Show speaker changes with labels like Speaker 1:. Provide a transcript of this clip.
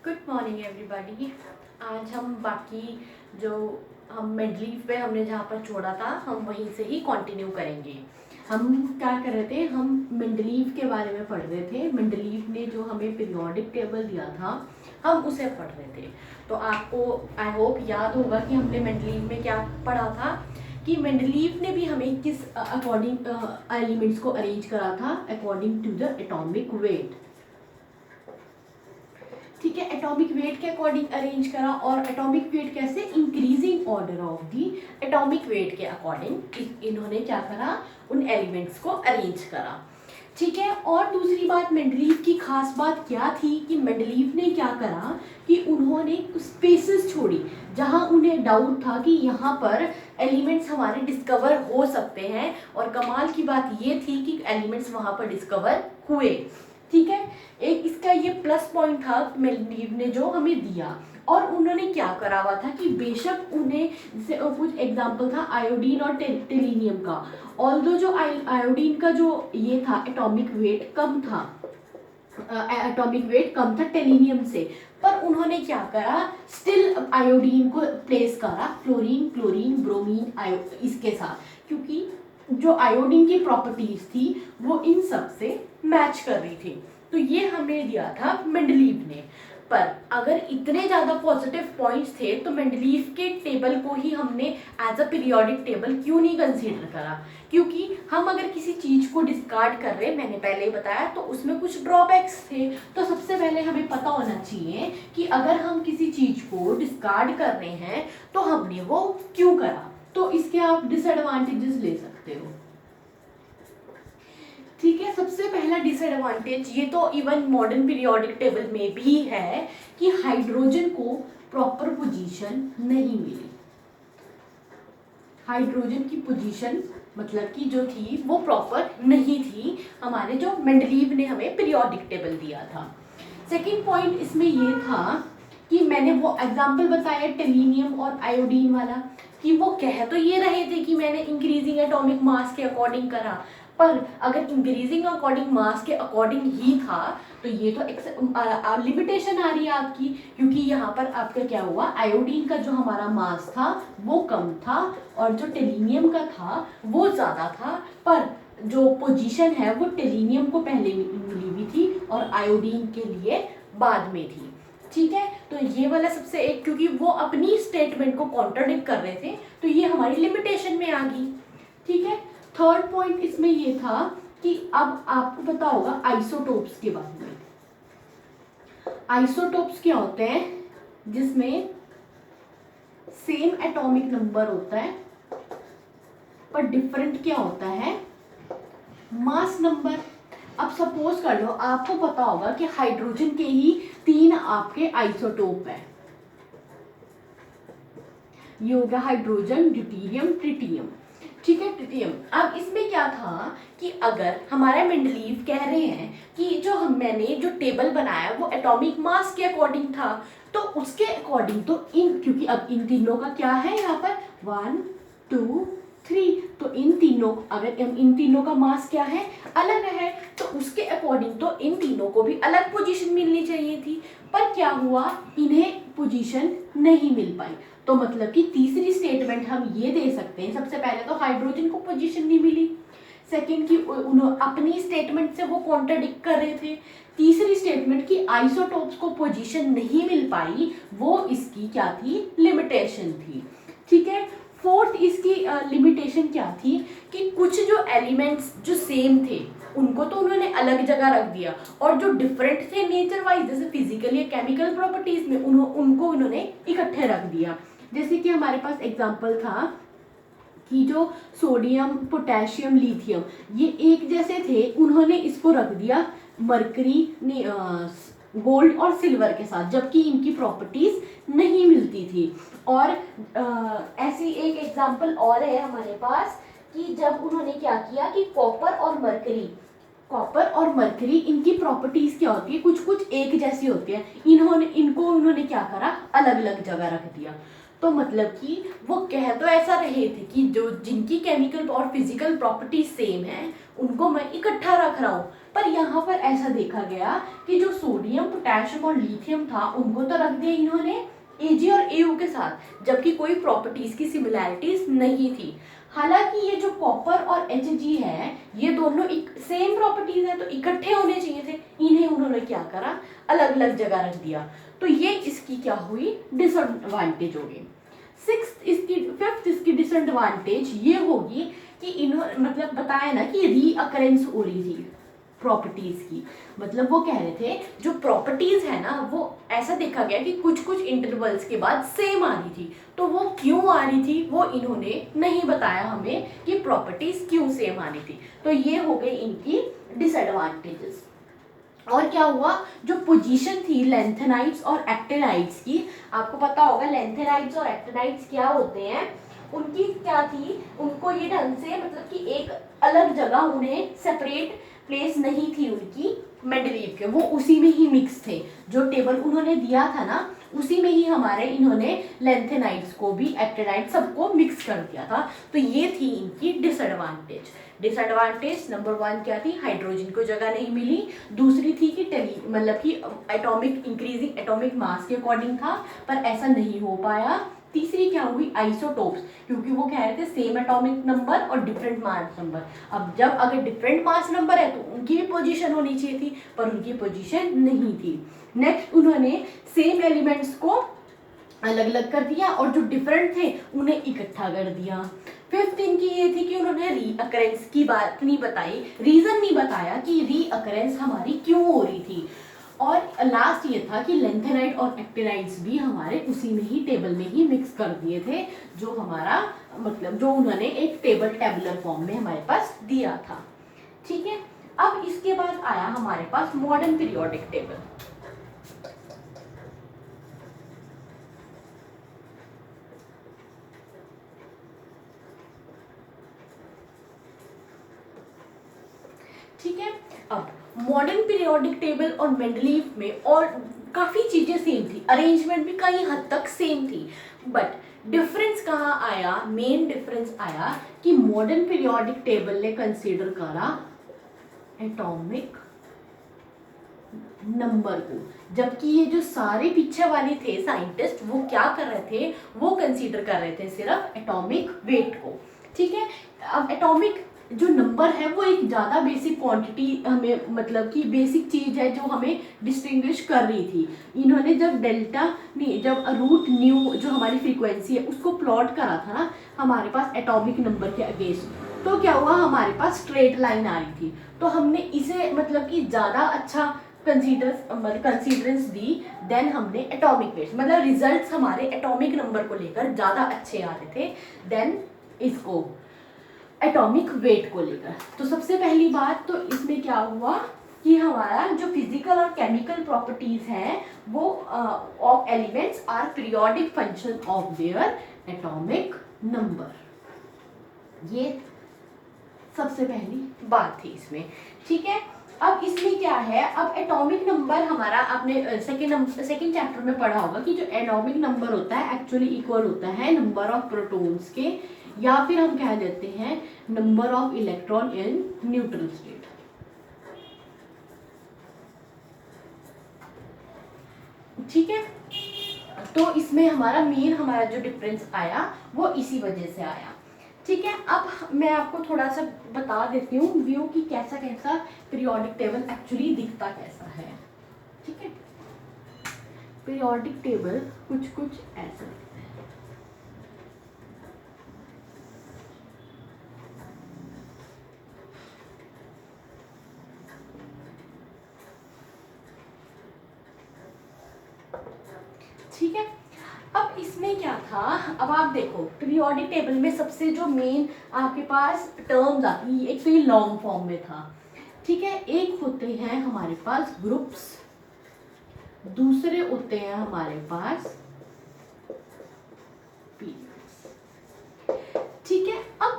Speaker 1: Good morning everybody. आज हम बाकी जो हम मेडलीव पे हमने जहाँ पर छोड़ा था हम वहीं से ही कंटिन्यू करेंगे। हम क्या कर रहे थे, हम मेंडलीव के बारे में पढ़ रहे थे। मेंडलीव ने जो हमें पीरियोडिक टेबल दिया था हम उसे पढ़ रहे थे। तो आपको आई होप याद होगा कि हमने मेंडलीव में क्या पढ़ा था, कि मेंडलीव ने भी हमें किस अकॉर्डिंग एलिमेंट्स को अरेंज करा था, according to the atomic weight. ठीक है, एटॉमिक वेट के अकॉर्डिंग अरेंज करा। और एटॉमिक वेट कैसे, increasing order of the atomic weight के अकॉर्डिंग इन्होंने क्या करा, उन एलिमेंट्स को अरेंज करा। ठीक है, और दूसरी बात मेंडलीव की खास बात क्या थी कि मेंडलीव ने क्या करा कि उन्होंने स्पेसेस छोड़ी जहां उन्हें डाउट था कि यहाँ पर एलिमेंट्स हमारे डिस्कवर हो सकते हैं। और कमाल की बात ये थी कि एलिमेंट्स वहां पर डिस्कवर हुए। ठीक है, एक इसका ये प्लस पॉइंट था मेंडलीव ने जो हमें दिया। और उन्होंने क्या करा हुआ था कि बेशक उन्हें, जैसे कुछ एग्जांपल था आयोडीन और टेलिनियम का, ऑल्दो जो आयोडीन का जो ये था एटॉमिक वेट कम था, टेलिनियम से, पर उन्होंने क्या करा, स्टिल आयोडीन को प्लेस करा फ्लोरीन, क्लोरीन, ब्रोमीन इसके साथ, क्योंकि जो आयोडीन की प्रॉपर्टीज थी वो इन सब से मैच कर रही थी। तो ये हमें दिया था मेंडलीव ने। पर अगर इतने ज़्यादा पॉजिटिव पॉइंट्स थे तो मेंडलीव के टेबल को ही हमने एज अ पीरियोडिक टेबल क्यों नहीं कंसीडर करा, क्योंकि हम अगर किसी चीज़ को डिस्कार्ड कर रहे, मैंने पहले ही बताया, तो उसमें कुछ ड्रॉबैक्स थे। तो सबसे पहले हमें पता होना चाहिए कि अगर हम किसी चीज़ को डिस्कार्ड कर रहे हैं तो हमने वो क्यों करा। तो इसके आप डिसएडवांटेजेस ले सकते हो। ठीक है, सबसे पहला डिसएडवांटेज, ये तो इवन मॉडर्न पीरियोडिक टेबल में भी है, कि हाइड्रोजन को प्रॉपर पोजीशन नहीं मिली। हाइड्रोजन की पोजीशन मतलब कि जो थी वो प्रॉपर नहीं थी हमारे जो मेंडलीव ने हमें पीरियोडिक टेबल दिया था। सेकंड पॉइंट इसमें ये था कि मैंने वो एग्जांपल बताया टेलिनियम और आयोडीन वाला, कि वो कह तो ये रहे थे कि मैंने इंक्रीजिंग एटॉमिक मास के अकॉर्डिंग करा, पर अगर इंक्रीजिंग अकॉर्डिंग मास के अकॉर्डिंग ही था तो ये तो लिमिटेशन आ रही है आपकी, क्योंकि यहाँ पर आपका क्या हुआ, आयोडीन का जो हमारा मास था वो कम था और जो टेलिनियम का था वो ज़्यादा था, पर जो पोजीशन है वो टेलिनियम को पहले मिली हुई थी और आयोडीन के लिए बाद में थी। ठीक है, तो ये वाला सबसे एक, क्योंकि वो अपनी स्टेटमेंट को कॉन्ट्राडिक्ट कर रहे थे तो ये हमारी लिमिटेशन में आ गई। ठीक है, थर्ड पॉइंट इसमें ये था कि अब आपको पता होगा आइसोटोप्स के बारे में। आइसोटोप्स क्या होते हैं, जिसमें सेम एटॉमिक नंबर होता है पर डिफरेंट क्या होता है, मास नंबर। अब सपोज कर लो, आपको पता होगा कि हाइड्रोजन के ही 3 आपके आइसोटोप है। ये हो गया हाइड्रोजन, ड्यूटेरियम, ट्रिटियम। ठीक है, ट्रिटियम। अब इसमें क्या था कि अगर हमारा मेंडलीव कह रहे हैं कि जो मैंने जो टेबल बनाया वो एटॉमिक मास के अकॉर्डिंग था, तो उसके अकॉर्डिंग तो क्योंकि अब इन तीनों का क्या है यहाँ पर 1 2 3, तो इन तीनों, अगर इन तीनों का मास क्या है, अलग है, तो उसके अकॉर्डिंग तो इन तीनों को भी अलग पोजीशन मिलनी चाहिए थी। पर क्या हुआ, इन्हें पोजीशन नहीं मिल पाई। तो मतलब कि तीसरी स्टेटमेंट हम ये दे सकते हैं, सबसे पहले तो हाइड्रोजन को पोजीशन नहीं मिली, सेकेंड की उन्होंने अपनी स्टेटमेंट से वो कॉन्ट्राडिक्ट कर रहे थे, तीसरी स्टेटमेंट की आइसोटोप्स को पोजीशन नहीं मिल पाई, वो इसकी क्या थी, लिमिटेशन थी। ठीक है, फोर्थ इसकी लिमिटेशन क्या थी कि कुछ जो एलिमेंट्स जो सेम थे उनको तो उन्होंने अलग जगह रख दिया, और जो डिफरेंट थे नेचर वाइज, जैसे फिजिकल या केमिकल प्रॉपर्टीज में, उनको उन्होंने इकट्ठे रख दिया। जैसे कि हमारे पास एग्जांपल था कि जो सोडियम, पोटेशियम, लिथियम, ये एक जैसे थे, उन्होंने इसको रख दिया मरकरी, गोल्ड और सिल्वर के साथ, जबकि इनकी प्रॉपर्टीज नहीं मिलती थी। और ऐसी एक एग्जांपल और है हमारे पास कि जब उन्होंने क्या किया कि कॉपर और मरकरी इनकी प्रॉपर्टीज क्या होती है, कुछ कुछ एक जैसी होती है, उन्होंने क्या करा, अलग अलग जगह रख दिया। तो मतलब कि वो कह तो ऐसा रहे थे कि जो जिनकी केमिकल और फिजिकल प्रॉपर्टीज सेम है उनको मैं इकट्ठा रख रहा हूँ, पर यहाँ पर ऐसा देखा गया कि जो सोडियम, पोटेशियम और लिथियम था उनको तो रख दिया इन्होंने Ag और Au के साथ, जबकि कोई प्रॉपर्टीज की सिमिलैरिटीज नहीं थी। हालांकि ये जो कॉपर और Hg है ये दोनों एक सेम प्रॉपर्टीज है, तो इकट्ठे होने चाहिए थे, इन्हें उन्होंने क्या करा, अलग अलग जगह रख दिया। तो ये इसकी क्या हुई, डिसएडवांटेज होगी। फिफ्थ इसकी डिसएडवांटेज ये होगी कि इन्होंने मतलब बताया ना कि रीअकरेंस हो रही थी प्रॉपर्टीज की, मतलब वो कह रहे थे जो प्रॉपर्टीज है ना वो ऐसा देखा गया कि कुछ कुछ इंटरवल्स के बाद सेम आ रही थी। तो वो क्यों आ रही थी वो इन्होंने नहीं बताया हमें कि प्रॉपर्टीज क्यों सेम आ रही थी। तो ये हो गई इनकी डिसएडवांटेजेस। और क्या हुआ, जो पोजीशन थी लैंथेनाइड्स और एक्टिनाइड्स की, आपको पता होगा लैंथेनाइड्स और एक्टिनाइड्स क्या होते हैं, उनकी क्या थी, उनको ये ढंग से मतलब कि एक अलग जगह उन्हें सेपरेट प्लेस नहीं थी उनकी मेंडलीव के, वो उसी में ही मिक्स थे। जो टेबल उन्होंने दिया था ना उसी में ही हमारे इन्होंने लेंथेनाइड्स को भी एक्टिनाइड सबको मिक्स कर दिया था। तो ये थी इनकी डिसएडवांटेज। डिसएडवांटेज नंबर 1 क्या थी, हाइड्रोजन को जगह नहीं मिली। दूसरी थी कि मतलब कि एटॉमिक इंक्रीजिंग एटॉमिक मास के अकॉर्डिंग था, पर ऐसा नहीं हो पाया। तीसरी क्या हुई, आइसोटोप्स, क्योंकि वो कह रहे थे सेम एटॉमिक नंबर और डिफरेंट मास नंबर। अब जब अगर डिफरेंट मास नंबर है तो उनकी भी पोजीशन होनी चाहिए थी, पर उनकी पोजीशन नहीं थी। नेक्स्ट उन्होंने सेम एलिमेंट्स को अलग अलग कर दिया और जो डिफरेंट थे उन्हें इकट्ठा कर दिया। फिफ्थ इनकी ये थी कि उन्होंने रीअकरेंस की बात नहीं बताई, रीजन नहीं बताया कि रीअकरेंस हमारी क्यों हो रही थी। और लास्ट ये था कि लेंथेनाइड और एक्टिनाइड्स भी हमारे उसी में ही टेबल में ही मिक्स कर दिए थे, जो हमारा मतलब जो उन्होंने एक टेबुलर फॉर्म में हमारे पास दिया था। ठीक है, अब इसके बाद आया हमारे पास मॉडर्न पीरियोडिक टेबल। ठीक है, अब मॉडर्न पीरियोडिक टेबल और मेंडलीव में और काफ़ी चीज़ें सेम थी, अरेंजमेंट भी कई हद तक सेम थी, बट डिफरेंस कहाँ आया, मेन डिफरेंस आया कि मॉडर्न पीरियोडिक टेबल ने कंसीडर करा एटॉमिक नंबर को, जबकि ये जो सारे पीछे वाले थे साइंटिस्ट वो क्या कर रहे थे, वो कंसीडर कर रहे थे सिर्फ एटॉमिक वेट को। ठीक है, अब एटॉमिक जो नंबर है वो एक ज़्यादा बेसिक क्वांटिटी हमें मतलब कि बेसिक चीज़ है जो हमें डिस्टिंग्विश कर रही थी। इन्होंने जब डेल्टा नहीं जब रूट न्यू जो हमारी फ्रीक्वेंसी है उसको प्लॉट करा था ना हमारे पास एटॉमिक नंबर के अगेंस्ट, तो क्या हुआ हमारे पास स्ट्रेट लाइन आ रही थी। तो हमने इसे मतलब कि ज़्यादा अच्छा कंसीडरेंस दी देन हमने एटॉमिक वेट, मतलब रिजल्ट्स हमारे एटॉमिक नंबर को लेकर ज़्यादा अच्छे आ रहे थे देन इसको एटॉमिक वेट को लेकर। तो सबसे पहली बात तो इसमें क्या हुआ कि हमारा जो फिजिकल और केमिकल प्रॉपर्टीज हैं वो of elements are periodic function of their atomic number, ये सबसे पहली बात थी इसमें। ठीक है, अब इसमें क्या है, अब एटॉमिक नंबर हमारा आपने सेकेंड चैप्टर में पढ़ा होगा कि जो एटॉमिक नंबर होता है एक्चुअली इक्वल होता है नंबर ऑफ प्रोटॉन्स के, या फिर हम कह देते हैं number of electron in neutral state. ठीक है, तो इसमें हमारा जो डिफरेंस आया वो इसी वजह से आया। ठीक है, अब मैं आपको थोड़ा सा बता देती हूँ व्यू कि कैसा कैसा पीरियोडिक टेबल एक्चुअली दिखता कैसा है। ठीक है, पीरियोडिक टेबल कुछ कुछ ऐसा दिखता है। ठीक है, अब इसमें क्या था, अब आप देखो पीरियोडिक टेबल में सबसे जो मेन आपके पास टर्म्स आती है, एक तो ये लॉन्ग फॉर्म में था। ठीक है, एक होते हैं हमारे पास ग्रुप्स, दूसरे होते हैं हमारे पास पीरियड्स। ठीक है, अब